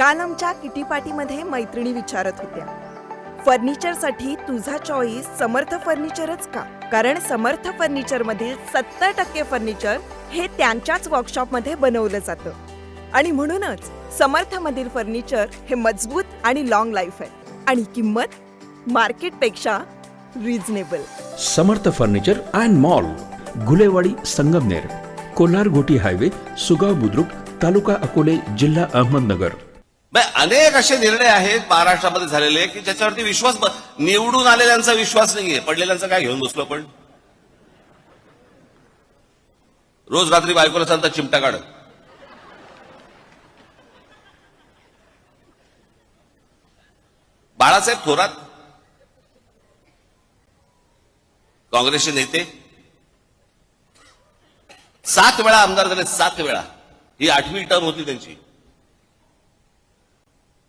काल आमच्या किटी पार्टीमध्ये मैत्रिणी विचारत होत्या, फर्निचरसाठी तुझा चॉईस समर्थ फर्निचरच का? कारण समर्थ फर्निचर मधील 70% फर्निचर हे त्यांच्याच वर्कशॉपमध्ये बनवलं जातं आणि म्हणूनच समर्थ मधील फर्निचर हे मजबूत आणि लॉंग लाईफ आहे आणि किंमत मार्केटपेक्षा reasonable. Samarth furniture and mall, Gulewadi, Sangamner, Kolhar Ghoti highway, Sugaon Budruk, taluka Akole, जिल्हा अहमदनगर. अनेक असे निर्णय आहेत महाराष्ट्रामध्ये झालेले की ज्याच्यावरती विश्वास निवडून आलेल्यांचा विश्वास नाहीये, पडलेल्यांचा काय घेऊन बसलो आपण. रोज रात्री बायकोला सांगता चिमटा काढ. बाळासाहेब थोरात काँग्रेसचे नेते 7 वेळा आमदार झाले, 7 वेळा. ही 8वी टर्म होती त्यांची.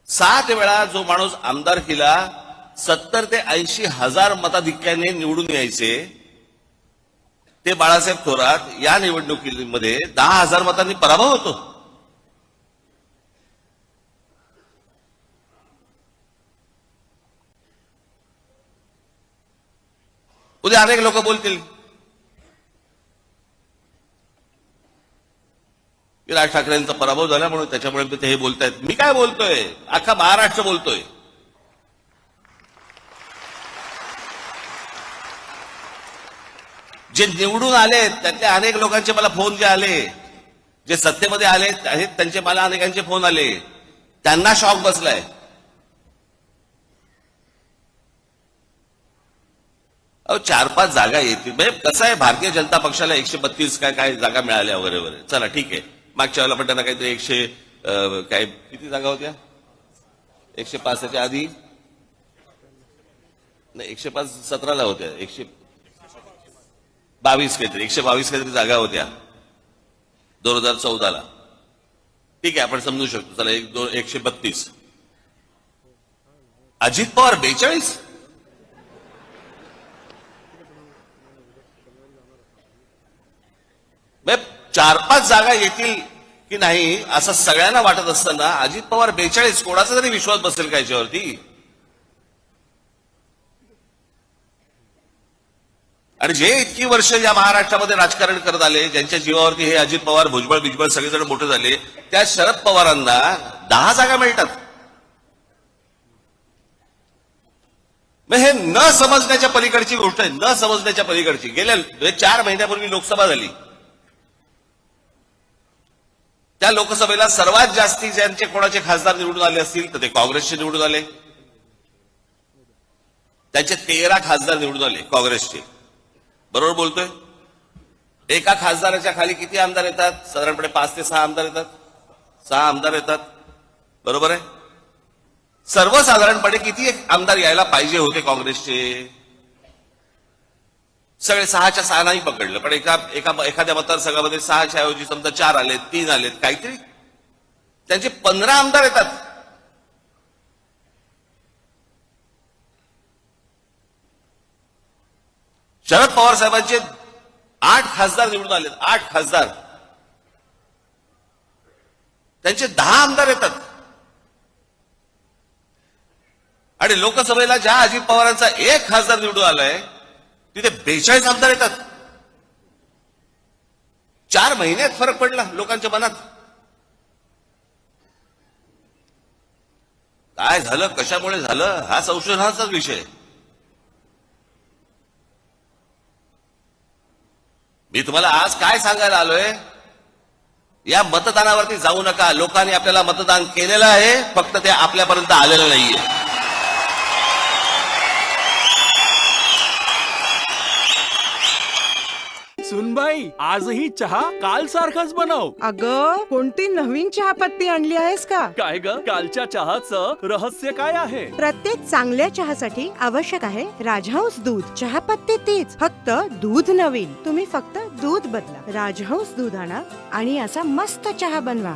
7 वेळा जो माणूस आमदार केला 70 ते 80 हजार मताधिक्याने निवडून यायचे ते बाळासाहेब थोरात या निवडणुकीमध्ये 10,000 मतांनी पराभव होतो. उद्या अनेक लोक बोलतील की राज ठाकरेंचा पराभव झाला म्हणून त्याच्यामुळे ते हे बोलतायत. मी काय बोलतोय, अख्खा महाराष्ट्र बोलतोय. जे निवडून आले त्यातले अनेक लोकांचे मला फोन जे आले, जे सत्तेमध्ये आले आहेत त्यांचे मला अनेकांचे फोन आले, त्यांना शॉक बसलाय. अहो 4-5 जागा येतील. म्हणजे कसं आहे, भारतीय जनता पक्षाला 132 काय जागा मिळाल्या वगैरे वगैरे. चला ठीक आहे. मागच्या वेळेला पण त्यांना काहीतरी 100 काय किती जागा होत्या, 105 आधी नाही, 105 17ला होत्या, 122 काहीतरी जागा होत्या 2014ला. ठीक आहे, आपण समजू शकतो. चला 132. अजित पवार 42. म्हणजे 4-5 जागा येतील की नाही असं सगळ्यांना वाटत असताना अजित पवार 42. कोणाचा तरी विश्वास बसेल का याच्यावरती? आणि जे इतकी वर्ष या महाराष्ट्रामध्ये राजकारण करत आले, ज्यांच्या जीवावरती हे अजित पवार, भुजबळ सगळेजण मोठे झाले, त्या शरद पवारांना 10 जागा मिळतात. हे न समजण्याच्या पलीकडची गोष्ट आहे, न समजण्याच्या पलीकडची. गेल्या 4 महिन्यापूर्वी लोकसभा झाली. त्या लोकसभेला सर्वात जास्ती ज्यांचे कोणाचे खासदार निवडून आले असतील तर ते काँग्रेसचे निवडून आले. त्यांचे 13 खासदार निवडून आले काँग्रेसचे. बरोबर बोलतोय? एका खासदाराच्या खाली किती आमदार येतात? साधारणपणे 5 ते 6 आमदार येतात. 6 आमदार येतात, बरोबर आहे. सर्वसाधारणपणे किती आमदार यायला पाहिजे होते काँग्रेसचे? सगळे 6च्या 6 नाही पकडलं, पण एखाद्या मतदारसंघामध्ये 6च्या ऐवजी समजा 4 आलेत, 3 आलेत, काहीतरी त्यांचे 15 आमदार येतात. शरद पवार साहेबांचे 8 खासदार निवडून आलेत. 8 खासदार, त्यांचे 10 आमदार येतात. आणि लोकसभेला ज्या अजित पवारांचा 1 खासदार निवडून आलाय तिथे 42 आमदार येतात. 4 महिन्यात फरक पडला लोकांच्या मनात. काय झालं, कशामुळे झालं, हा संशोधनाचाच विषय. मी तुम्हाला आज काय सांगायला आलोय, या मतदानावरती जाऊ नका. लोकांनी आपल्याला मतदान केलेलं आहे, फक्त ते आपल्यापर्यंत आलेलं नाहीये. सुनबाई, आजही चहा काल सारखाच बनव. अगं, कोणती नवीन चहापत्ती आणली आहेस का? काय ग, कालच्या चहाचं रहस्य काय आहे? प्रत्येक चांगल्या चहासाठी आवश्यक आहे राजहंस दूध. चहापत्ती तीच, फक्त दूध नवीन. तुम्ही फक्त दूध बदला. राजहंस दूध आणा आणि असा मस्त चहा बनवा.